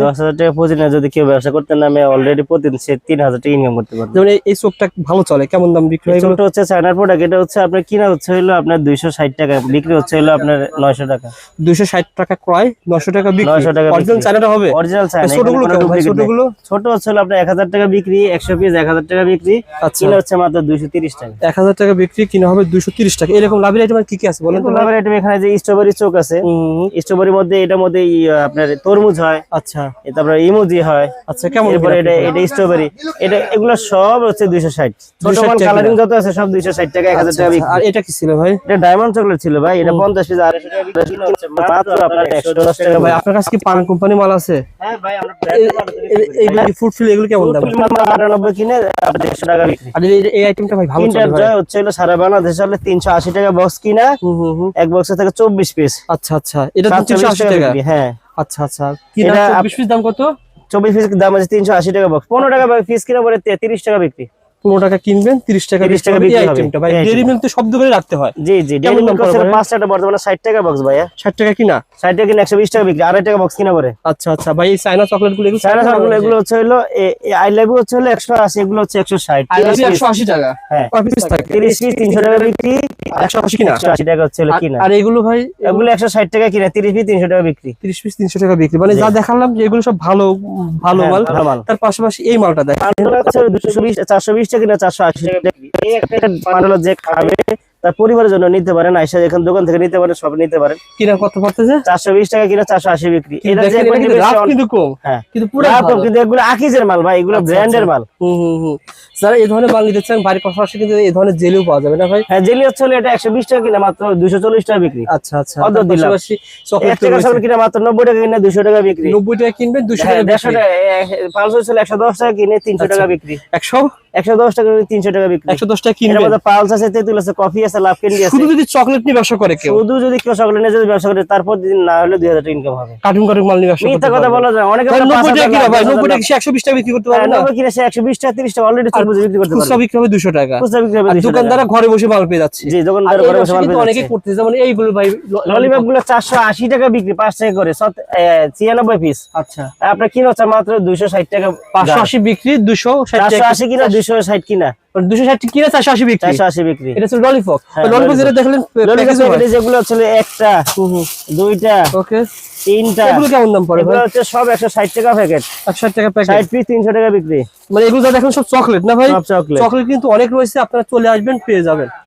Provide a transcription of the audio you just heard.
10,000 টাকা পুঁজি না যদি কেউ ব্যবসা করতে নামে অলরেডি প্রতিদিন সে 3,000 টাকা ইনকাম করতে পারবে। যেমন এই চোখটা ভালো চলে, কেমন দাম বিক্রি হয়? ছোট হচ্ছে চায়নার প্রোডাক্ট, এটা হচ্ছে আপনার কিনা হচ্ছে হলো আপনার 260 টাকা, বিক্রি হচ্ছে হলো আপনার 900 টাকা। 260 টাকা ক্রয়, 900 টাকা বিক্রি। 900 টাকা অরিজিনাল চায়নাটা হবে? Original China. ছোটগুলো কেমন ভাই? ছোটগুলো ছোট হচ্ছে হলো আপনার 1000 টাকা বিক্রি, 100 পিস 1000 টাকা বিক্রি, আচ্ছা। কিনা হচ্ছে মাত্র 230 টাকা। 1000 টাকা বিক্রি, কিনা হবে 230 টাকা। এরকম লাভের আইটেম আর কি কি আছে বলেন তো? লাভের আইটেম এখানে যে স্ট্রবেরি চোক আছে, স্ট্রবেরির মধ্যে এটার মধ্যে আপনার তরমুজ হয়, আচ্ছা তারপরে ইমোজি হয়। আচ্ছা, কেমন এরপরে এটা স্ট্রবেরি, এগুলো সব হচ্ছে 260। ছোট মাল কালারিং যত আছে সব 260 টাকা 1000 টাকা বিক্রি। আর এটা কি ছিল ভাই? এটা ডায়মন্ড চকলেট ছিল ভাই, এটা 50 পিস 250 টাকা বিক্রি হচ্ছে মাত্র আপনার 110 টাকা। ভাই আপনার কাছে কি পান কোম্পানি মাল আছে? হ্যাঁ ভাই, আমরা এইগুলো ফুড ফিল, এগুলো কেমন দাম? 98 কিনে 150 টাকা বিক্রি। আর এই আইটেমটা ভাই ভালো চলে ভাই। জয় হচ্ছে হলো সারা বাংলাদেশে হলো 380 টাকা বক্স কিনা, এক বক্সে থাকে 24 পিস। আচ্ছা আচ্ছা, এটা 380 টাকা। হ্যাঁ আচ্ছা আচ্ছা, কিনা 24 পিস দাম কত? 24 পিস দাম আছে 380 টাকা বক্স। 15 টাকা পিস কিনা পরে 30 টাকা বিক্রি। 15 টাকা কিনবেন, 30 টাকা বিক্রি হবে। এই আইটেমটা ভাই ডেইরি মিল্ক তো সব দোকানে রাখতে হয়। জি জি, ডেইরি মিল্ক আছে 5টাটা বর্তমানে 60 টাকা বক্স ভাইয়া। 60 টাকা কিনা, 60 টাকা কিনা 120 টাকা বিক্রি, 2.5 টাকা বক্স কিনা পরে। আচ্ছা আচ্ছা ভাই, এই চায়না চকলেট গুলো, চায়না চকলেট এগুলো হচ্ছে হলো আই লাভ ইউ হচ্ছে হলো 180, এগুলো হচ্ছে 160। আই লাভ ইউ 180 টাকা। হ্যাঁ, কয় পিস থাকে? 30 পিস 300 টাকা বিক্রি, 180 কিনা, 180 টাকা হচ্ছে হলো কিনা। আর এগুলো ভাই, এগুলো 160 টাকা কিনা, 30 পিস 300 টাকা বিক্রি। 30 পিস 300 টাকা বিক্রি। মানে যা দেখালাম যে এগুলো সব ভালো ভালো মাল। তার পাশাপাশি এই মালটা দেখ, 220 420 টাকা কিনা 480 টাকা বিক্রি। এই একটা বান্ডেল যে খাবে তার পরিবারের জন্য নিতে পারেন, আইসা এখান দোকান থেকে নিতে পারেন, সব নিতে পারেন। কিনা কত পড়তেছে? 420 টাকা কিনা 480 বিক্রি। এটা যে লাভ কিন্তু কম, হ্যাঁ কিন্তু পুরো কম, কিন্তু এগুলো আকিজের মাল ভাই, এগুলো ব্র্যান্ডের মাল। যারা এই ধরনের মাল নিতে চান বাড়ির পাশাপাশি কিন্তু এই ধরনের জেলিও পাওয়া যাবে না ভাই? হ্যাঁ, জেলি হচ্ছে হলো এটা 120 টাকা কিনা মাত্র 240 টাকা বিক্রি। আচ্ছা আচ্ছা, অর্ডার দিলাম। চকলেট টাকা চকলেট কিনা মাত্র 90 টাকা কিনা 200 টাকা বিক্রি। 90 টাকা কিনবেন, 200 টাকা 150 টাকা 500 ছিল 110 টাকা কিনে 300 টাকা বিক্রি। 110 টাকা কিনে 300 টাকা বিক্রি। 110 টাকা এর কিনবেন। মধ্যে পালস আছে, তেঁতুল আছে, কফি আছে, লাভ ক্যান্ডি আছে। শুধু যদি চকলেট নিয়ে ব্যবসা করে কেউ, শুধু যদি কেউ চকলেট নিয়ে যদি ব্যবসা করে, তারপর দিন না হলে 2000 টাকা ইনকাম হবে। কার্টুন কার্টুন মাল নিয়ে ব্যবসা করতে মিথ্যা কথা বলা যায়, অনেকে 90 টাকা কিনা ভাই, 90 টাকা 120 টাকা বিক্রি করতে পারবে না। 90 কিনে 120 টাকা 30 টাকা অলরেডি চলবে, বিক্রি করতে পারবে। খুচরা বিক্রি হবে 200 টাকা, খুচরা বিক্রি হবে 200 টাকা। দোকানদাররা ঘরে বসে মাল পেয়ে যাচ্ছে। জি, দোকানদার ঘরে বসে মাল পেয়ে যাচ্ছে। অনেকে করতে, যেমন এইগুলো ভাই ললিপপ গুলো 480 টাকা বিক্রি, 5 টাকা করে 96 পিস। আচ্ছা, আপনার কিনা হচ্ছে মাত্র 260 টাকা। 580 বিক্রি, 260 টাকা। 480 কিনা 260 কিনা, 260 কিনা 480 বিক্রি। 480 বিক্রি। এটা হচ্ছে ললিপপ। হ্যাঁ, ললিপপ যেটা দেখলেন ললিপপ যেগুলো হচ্ছে একটা, দুইটা, ওকে, তিনটা, এগুলো কেমন দাম পড়ে ভাই? এগুলো হচ্ছে সব 160 টাকা প্যাকেট। 160 টাকা প্যাকেট, 60 পিস 300 টাকা বিক্রি। মানে এগুলো যা দেখেন সব চকলেট না ভাই? সব চকলেট। চকলেট কিন্তু অনেক রয়েছে, আপনারা চলে আসবেন পেয়ে যাবেন।